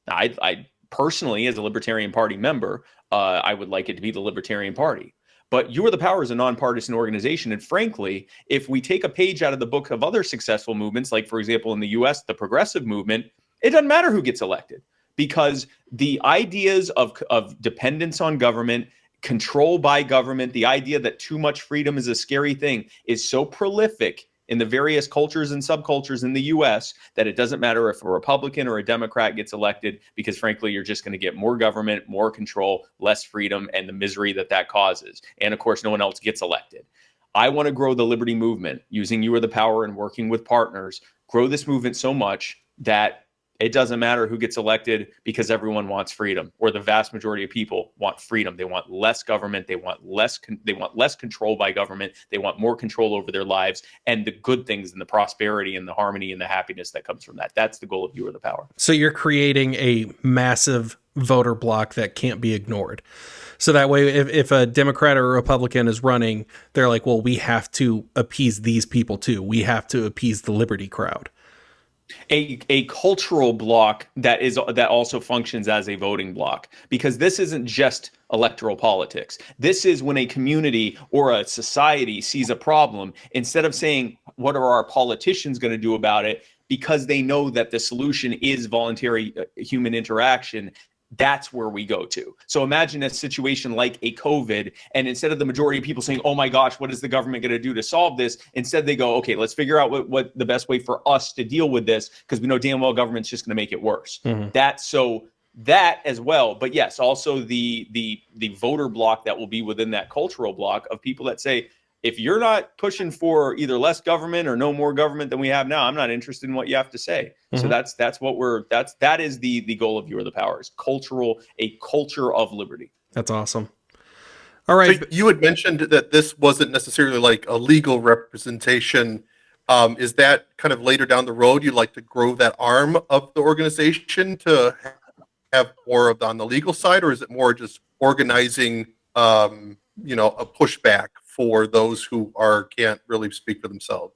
Now, I personally, as a Libertarian Party member, I would like it to be the Libertarian Party. But You Are the Power is a nonpartisan organization. And frankly, if we take a page out of the book of other successful movements, like, for example, in the US, the progressive movement, it doesn't matter who gets elected, because the ideas of dependence on government, control by government, the idea that too much freedom is a scary thing is so prolific in the various cultures and subcultures in the US that it doesn't matter if a Republican or a Democrat gets elected, because frankly, you're just going to get more government, more control, less freedom, and the misery that causes. And of course, no one else gets elected. I want to grow the liberty movement using You Are the Power and working with partners, grow this movement so much that It doesn't matter who gets elected because everyone wants freedom, or the vast majority of people want freedom. They want less government. They want less control by government. They want more control over their lives and the good things and the prosperity and the harmony and the happiness that comes from that. That's the goal of You Are the Power. So you're creating a massive voter block that can't be ignored. So that way, if a Democrat or a Republican is running, they're like, well, we have to appease these people too. We have to appease the liberty crowd. A cultural block that also functions as a voting block, because this isn't just electoral politics. This is when a community or a society sees a problem, instead of saying, what are our politicians going to do about it? Because they know that the solution is voluntary human interaction. That's where we go to. So imagine a situation like a COVID, and instead of the majority of people saying, oh my gosh, what is the government going to do to solve this? Instead, they go, okay, let's figure out what the best way for us to deal with this, because we know damn well government's just going to make it worse. Mm-hmm. That as well. But yes, also the voter block that will be within that cultural block of people that say, if you're not pushing for either less government or no more government than we have now, I'm not interested in what you have to say. Mm-hmm. So that is the goal of You Are the Power, is a culture of liberty. That's awesome. All right. So you had mentioned that this wasn't necessarily like a legal representation. Is that kind of later down the road, you'd like to grow that arm of the organization to have more of on the legal side, or is it more just organizing, a pushback for those who can't really speak for themselves?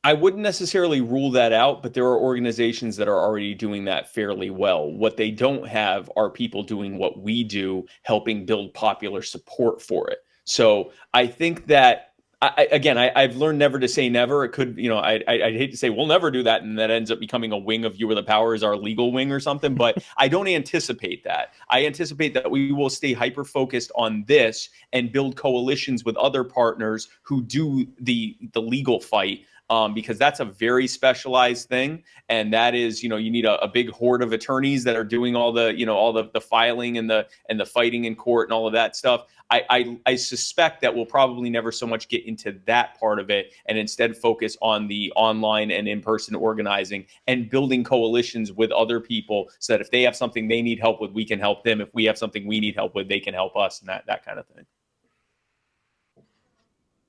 I wouldn't necessarily rule that out, but there are organizations that are already doing that fairly well. What they don't have are people doing what we do, helping build popular support for it. So I think that, I've learned never to say never. It could, I'd hate to say we'll never do that, and that ends up becoming a wing of You Are the Power, as our legal wing or something. But I don't anticipate that. I anticipate that we will stay hyper focused on this and build coalitions with other partners who do the legal fight. Because that's a very specialized thing, and that is, you need a big horde of attorneys that are doing all the filing and the fighting in court and all of that stuff. I suspect that we'll probably never so much get into that part of it, and instead focus on the online and in-person organizing and building coalitions with other people, so that if they have something they need help with, we can help them. If we have something we need help with, they can help us, and that kind of thing.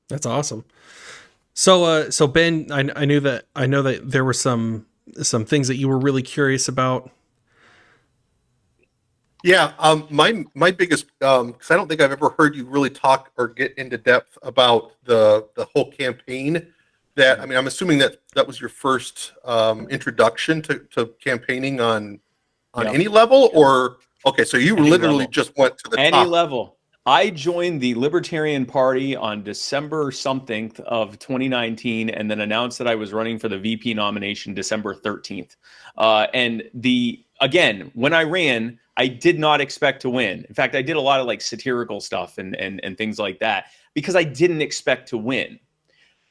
That's awesome. So Ben, I know that there were some things that you were really curious about. Yeah, my biggest, because I don't think I've ever heard you really talk or get into depth about the whole campaign. That, I mean, I'm assuming that was your first introduction to campaigning on any level, or okay, so you literally just went to the any top. level. I joined the Libertarian Party on December something of 2019, and then announced that I was running for the VP nomination December 13th. Again, when I ran, I did not expect to win. In fact, I did a lot of like satirical stuff and things like that, because I didn't expect to win.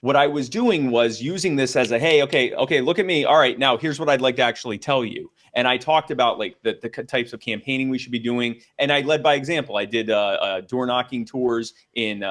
What I was doing was using this as a, hey, okay, look at me. All right, now here's what I'd like to actually tell you. And I talked about like the types of campaigning we should be doing. And I led by example. I did door knocking tours in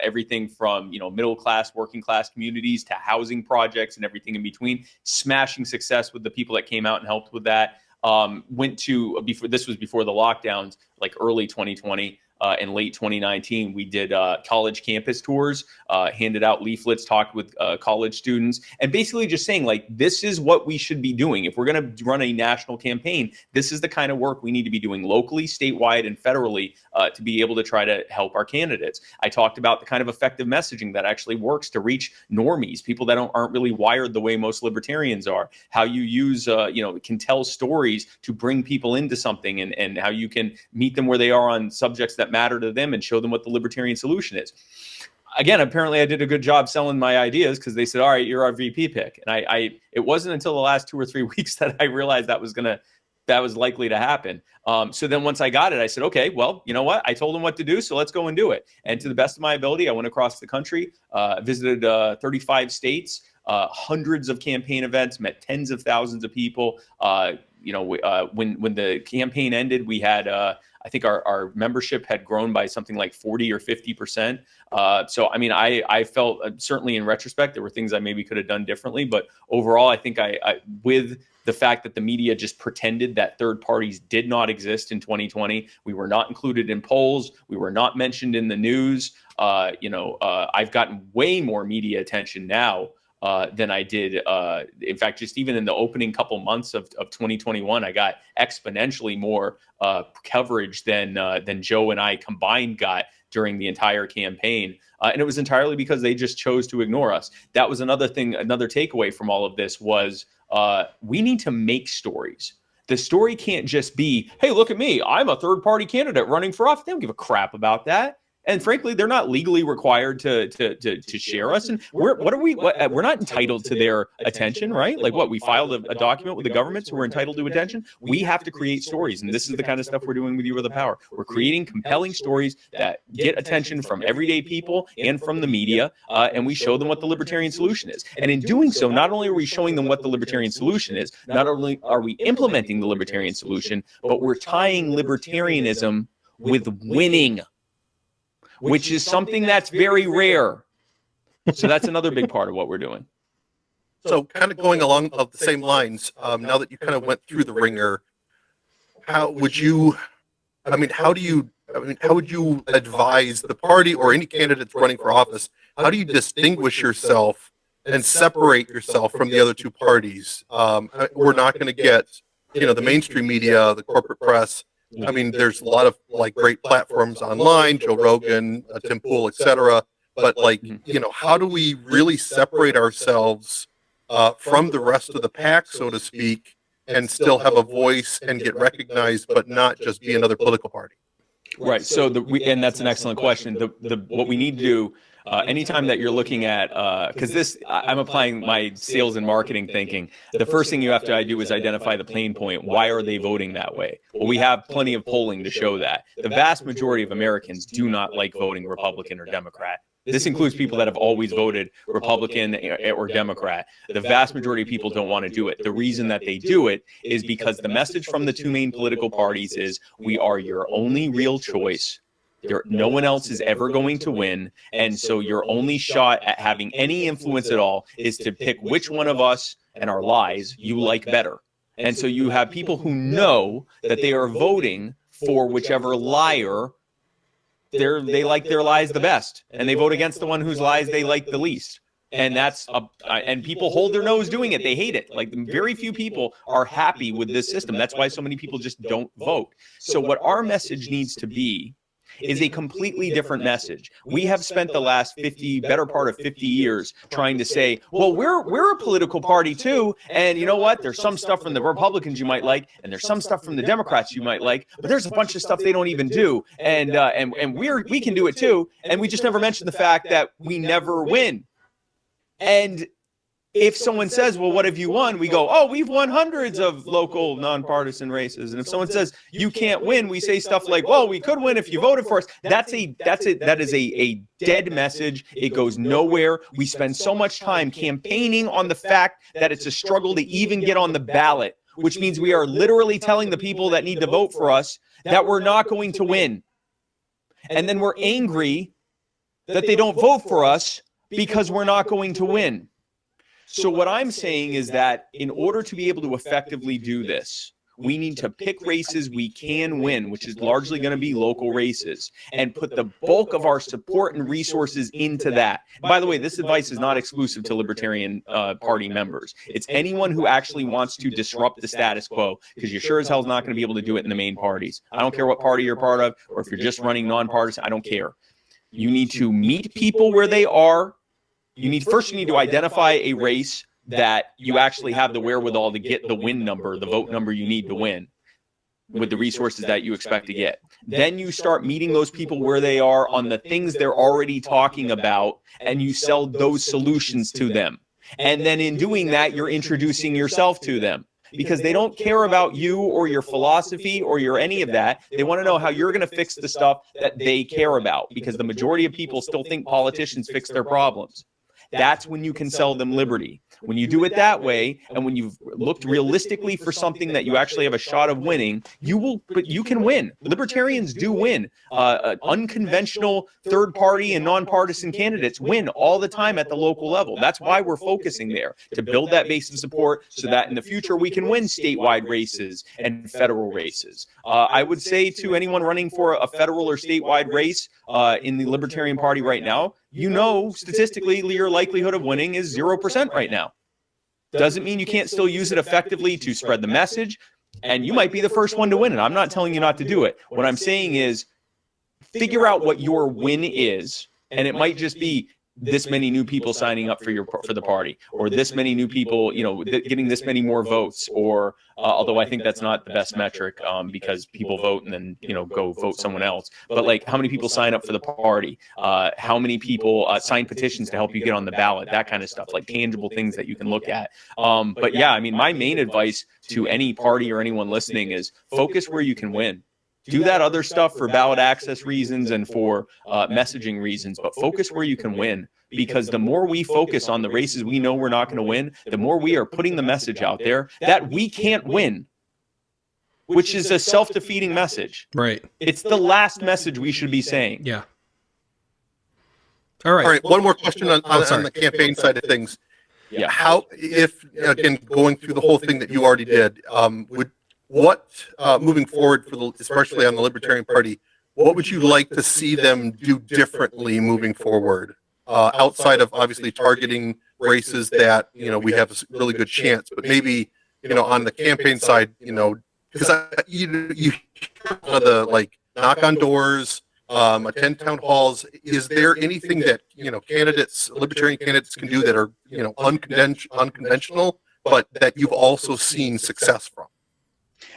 everything from, middle class, working class communities to housing projects and everything in between, smashing success with the people that came out and helped with that. This was before the lockdowns, like early 2020. In late 2019, we did college campus tours, handed out leaflets, talked with college students, and basically just saying, like, this is what we should be doing. If we're going to run a national campaign, this is the kind of work we need to be doing locally, statewide, and federally to be able to try to help our candidates. I talked about the kind of effective messaging that actually works to reach normies, people that aren't really wired the way most libertarians are, how you use, can tell stories to bring people into something, and how you can meet them where they are on subjects that matter to them and show them what the libertarian solution is. Again, apparently I did a good job selling my ideas, because they said, all right, you're our VP pick. And it wasn't until the last 2 or 3 weeks that I realized that was likely to happen. So then once I got it, I said, okay, well, you know what? I told them what to do, so let's go and do it. And to the best of my ability, I went across the country, visited 35 states, hundreds of campaign events, met tens of thousands of people. When the campaign ended, we had I think our membership had grown by something like 40 or 50%. So, I mean, I felt certainly in retrospect, there were things I maybe could have done differently. But overall, I think I with the fact that the media just pretended that third parties did not exist in 2020. We were not included in polls. We were not mentioned in the news. I've gotten way more media attention now than I did. In fact, just even in the opening couple months of 2021, I got exponentially more coverage than Joe and I combined got during the entire campaign. And it was entirely because they just chose to ignore us. That was another thing, another takeaway from all of this was we need to make stories. The story can't just be, hey, look at me. I'm a third party candidate running for office. They don't give a crap about that. And frankly, they're not legally required to share us. And we're not entitled to their attention, right? Like what, we filed a document with the government, so we're entitled to attention. We have to create stories. And this is the kind of stuff we're doing with You Are the Power. We're creating compelling stories that get attention from everyday people and from the media. And we show them what the libertarian solution is. And in doing so, not only are we showing them what the libertarian solution is, not only are we implementing the libertarian solution, but we're tying libertarianism with winning, which is something that's very rare. So that's another big part of what we're doing. So kind of going along of the same lines, now that you kind of went through the ringer, how would you advise the party or any candidates running for office? How do you distinguish yourself and separate yourself from the other two parties? We're not going to get, the mainstream media, the corporate press. I mean, there's a lot of like great platforms online, Joe Rogan, Tim Pool, etc. But like, how do we really separate ourselves from the rest of the pack, so to speak, and still have a voice and get recognized, but not just be another political party? Right. So and that's an excellent question. What we need to do anytime that you're looking at, because I'm applying my sales and marketing thinking. The first thing you have to do is identify the pain point. Why are they voting that way? Well, we have plenty of polling to show that. The vast majority of Americans do not like voting Republican or Democrat. This includes people that have always voted Republican or Democrat. The vast majority of people don't want to do it. The reason that they do it is because the message from the two main political parties is, we are your only real choice. No one else is ever going to win. And so your only shot at having any influence at all is to pick which one of us and our lies you like better. And so you have people who know that they are voting for whichever liar they like their lies the best, and they vote against the one whose lies they like the least. And and people hold their nose doing it. They hate it. Like, very few people are happy with this system. That's why so many people just don't vote. So what our message needs to be is a completely different message. We have spent the last better part of 50 years trying to say, well, we're a political party too, and you know what? There's some stuff from the Republicans you might like, and there's some stuff from the Democrats you might like, but there's a bunch of stuff they don't even do, and we can do it too, and we just never mention the fact that we never win. And if someone says, well, what have you won? We go, oh, we've won hundreds of local nonpartisan races. And if someone says you can't win, we say stuff like, well, we could win if you voted for us. That is a dead message. It goes nowhere. We spend so much time campaigning on the fact that it's a struggle to even get on the ballot, which means we are literally telling the people that need to vote for us that we're not going to win. And then we're angry that they don't vote for us because we're not going to win. So what I'm saying is that in order to be able to effectively do this, we need to pick races we can win, which is largely going to be local races, and put the bulk of our support and resources into that. And by the way, this advice is not exclusive to Libertarian Party members. It's anyone who actually wants to disrupt the status quo, because you sure as hell is not going to be able to do it in the main parties. I don't care what party you're part of, or if you're just running nonpartisan, I don't care. You need to meet people where they are. You need to identify a race that you actually have the wherewithal to get the win number, the vote number you need to win with the resources that you expect to get. Then you start meeting those people where they are on the things they're already talking about, and you sell those solutions to them. And then in doing that, you're introducing yourself to them, because they don't care about you or your philosophy or your any of that. They want to know how you're going to fix the stuff that they care about, because the majority of people still think politicians fix their problems. That's when you can sell them liberty. When you do it that way, and when you've looked realistically for something that you actually have a shot of winning, but you can win. Libertarians do win. Unconventional third party and nonpartisan candidates win all the time at the local level. That's why we're focusing there, to build that base of support so that in the future we can win statewide races and federal races. I would say to anyone running for a federal or statewide race in the Libertarian Party right now, statistically, your likelihood of winning is 0% right now. Doesn't mean you can't still use it effectively to spread the message, and you might be the first one to win it. I'm not telling you not to do it. What I'm saying is figure out what your win is, and it might just be this many new people signing up for the party, or this many new people, getting this many more votes, or although I think that's not the best metric because people vote and then go vote someone else. But like, how many people sign up for the party? How many people sign petitions to help you get on the ballot? That kind of stuff, like tangible things that you can look at. But yeah, I mean, my main advice to any party or anyone listening is focus where you can win. Do that other stuff for ballot access reasons and for messaging reasons, but focus where you can win. Because the more we focus on the races we know we're not going to win, the more we are putting the message out there that we can't win, which is a self-defeating message. Right. It's the last message we should be saying. Yeah. All right. One more question on the campaign side of things. Yeah. How, if, again, going through the whole thing that you already did, moving forward especially on the Libertarian Party, what would you like to see them do differently moving forward? Outside of obviously targeting races that we have a really good chance, but maybe on the campaign side, because you the knock on doors, attend town halls. Is there anything that libertarian candidates can do that are unconventional, but that you've also seen success from?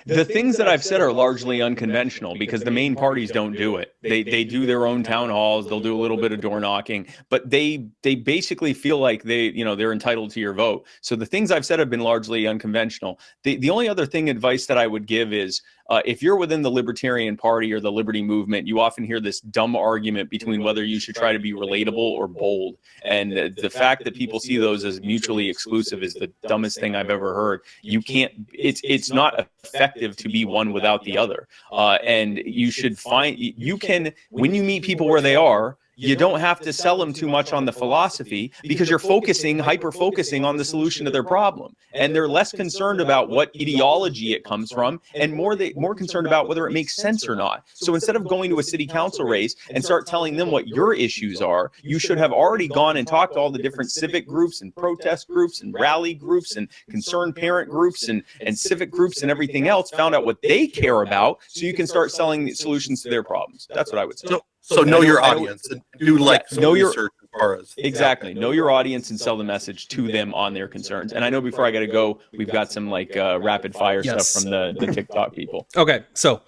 The things that I've said are largely unconventional because the main parties don't do it. They do their own town halls. They'll do a little bit of door knocking, but they basically feel like they're entitled to your vote. So the things I've said have been largely unconventional. The only other advice that I would give is if you're within the Libertarian Party or the Liberty Movement, you often hear this dumb argument between whether you should try to be relatable or bold. And the fact that people see those as mutually exclusive is the dumbest thing I've ever heard. You can't, it's not effective to be one without the other. And you should when you meet people where they are, you don't have to sell them too much on the philosophy because you're hyper-focusing on the solution to their problem. And they're less concerned about what ideology it comes from and more concerned about whether it makes sense or not. So instead of going to a city council race and start telling them what your issues are, you should have already gone and talked to all the different civic groups and protest groups and rally groups and concerned parent groups and civic groups and everything else, found out what they care about so you can start selling solutions to their problems. That's what I would say. So know your audience and do some research as far as exactly know your audience and sell the message to them on their concerns. And I know before I got to go, we've got some rapid fire stuff from the TikTok people. Okay, so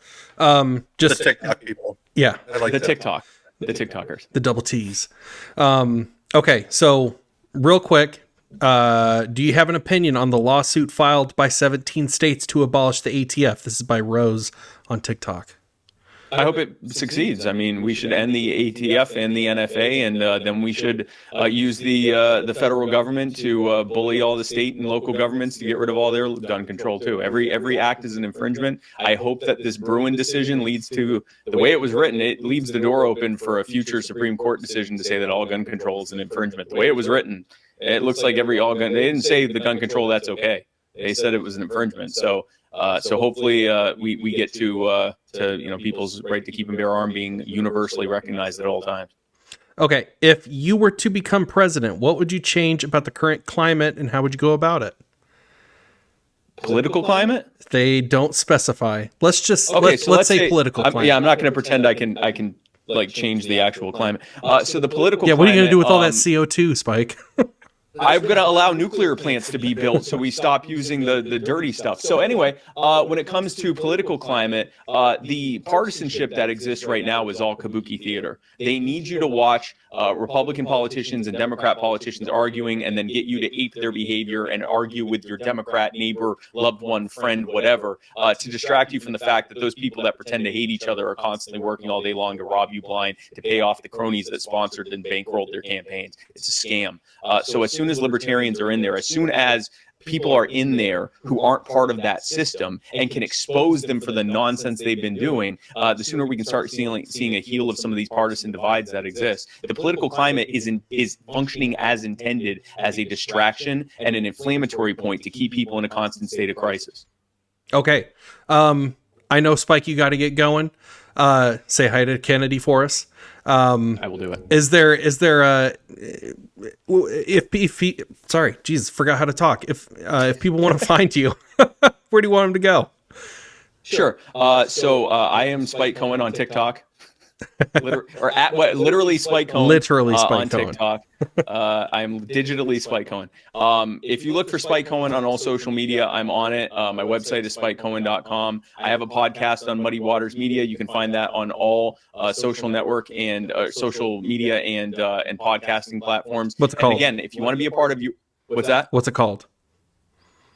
just the TikTok people. Yeah, I like the that. the TikTokers, the double T's. Okay, so real quick, do you have an opinion on the lawsuit filed by 17 states to abolish the ATF? This is by Rose on TikTok. I hope it succeeds. I mean, we should end the ATF and the NFA, and then we should use the federal government to bully all the state and local governments to get rid of all their gun control too. Every act is an infringement. I hope that this Bruin decision leads to, the way it was written, it leaves the door open for a future Supreme Court decision to say that all gun control is an infringement. The way it was written, it looks like they didn't say the gun control, that's okay. They said it was an infringement. So hopefully we get to people's right to keep and bear arms being universally recognized at all times. Okay, if you were to become president, what would you change about the current climate and how would you go about it? Political climate? They don't specify. Let's say political climate. I'm not going to pretend I can change the actual climate. So the political what are you going to do with all that climate, CO2, Spike? I'm going to allow nuclear plants to be built so we stop using the dirty stuff. So anyway, when it comes to political climate, the partisanship that exists right now is all kabuki theater. They need you to watch Republican politicians and Democrat politicians arguing and then get you to ape their behavior and argue with your Democrat neighbor, loved one, friend, whatever, to distract you from the fact that those people that pretend to hate each other are constantly working all day long to rob you blind, to pay off the cronies that sponsored and bankrolled their campaigns. It's a scam. So as soon as libertarians are in there, as soon as people are in there who aren't part of that system and can expose them for the nonsense they've been doing, the sooner we can start seeing a heal of some of these partisan divides that exist. The political climate is functioning as intended, as a distraction and an inflammatory point to keep people in a constant state of crisis. Okay. I know, Spike, you got to get going. Say hi to Kennedy for us. I will do it. Is there sorry, Jesus, forgot how to talk. If people want to find you, where do you want them to go? Sure. So I am Spike Cohen on TikTok. Literally Spike Cohen. Literally Spike on Cohen. TikTok. I'm digitally Spike Cohen. If you look for Spike Cohen on all social media, I'm on it. My website is spikecohen.com. I have a podcast on Muddy Waters Media. You can find that on all social network and social media and podcasting platforms. What's it called? And again, if you want to be a part of what's that? What's it called?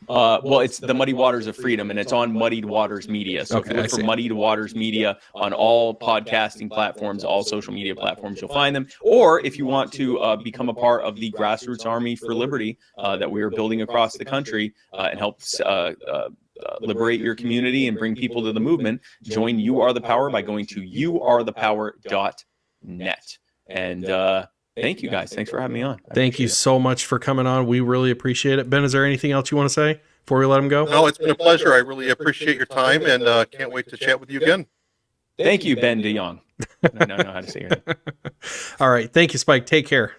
Well, it's the Muddy Waters of Freedom, and it's on Muddied Waters Media. So if you look for Muddied Waters Media on all podcasting platforms, all social media platforms, you'll find them. Or if you want to become a part of the grassroots army for liberty that we are building across the country and help liberate your community and bring people to the movement, join You Are the Power by going to youarethepower.net. And thank you, guys. Thanks for having me on. Thank you so much for coming on. We really appreciate it. Ben, is there anything else you want to say before we let him go? No, it's been a pleasure. I really appreciate your time and can't wait to chat with you again. Thank you, Ben DeJong. I don't know how to say your name. All right. Thank you, Spike. Take care.